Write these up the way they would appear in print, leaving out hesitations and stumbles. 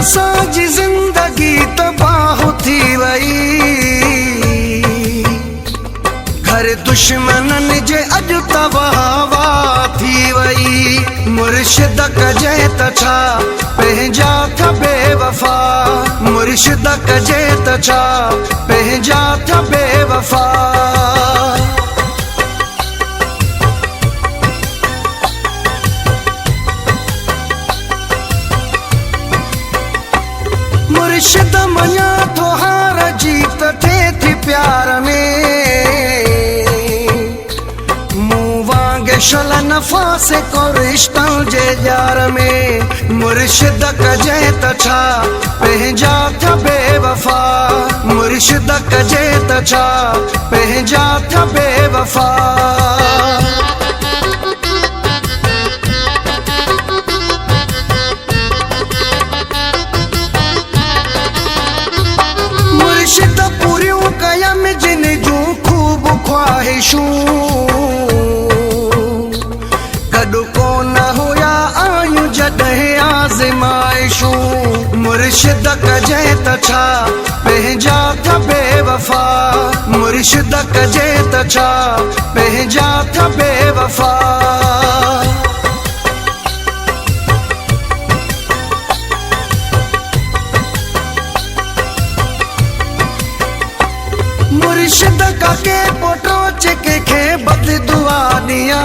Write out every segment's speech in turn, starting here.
असांजी ज़िंदगी तबाह थी वई, घर दुश्मननि जे अॼु तबाह थी वई। मुर्शिद कजे त छा पंहिंजा थिया बेवफा, मुर्शिद कजे त छा पंहिंजा थिया बेवफा। मुर्शिद मञा थो हार जीत थिए थी प्यार में, मूं वांगे शल न फासे को रिश्तन जे यार में। मुर्शिद कजे त छा पंहिंजा थिया बेवफा, मुर्शिद कजे त छा पंहिंजा थिया बेवफा। मुर्शिद पूरियूं कयम जिन जूं खूब ख्वाहिशूं, कॾु कोन हुया आयूं जॾहिं आज़माइशूं। मुर्शिद कजे त छा पंहिंजा थिया बेवफा, मुर्शिद कजे त छा पंहिंजा थिया बेवफा। मुर्शिद का के पोटोच के बद दुआ दिया,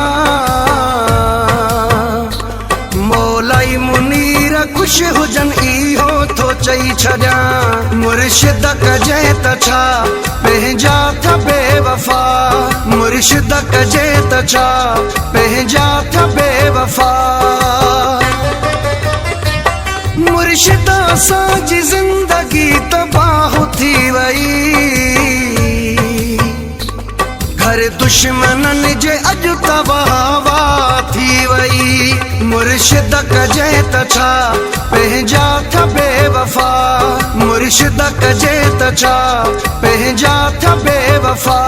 मौलाई मुनीर खुश हुजन इहो थो चई छॾिया। मुर्शिद कजे त छा पंहिंजा थिया बेवफा, मुर्शिद कजे त छा पंहिंजा थिया बेवफा। मुर्शिद असांजी ज़िंदगी तबाह थी वई, घर दुश्मननि जे अॼु तबाह थी वई। मुर्शिद कजे त छा पंहिंजा थिया बेवफा, मुर्शिद कजे त छा पंहिंजा थिया बेवफा।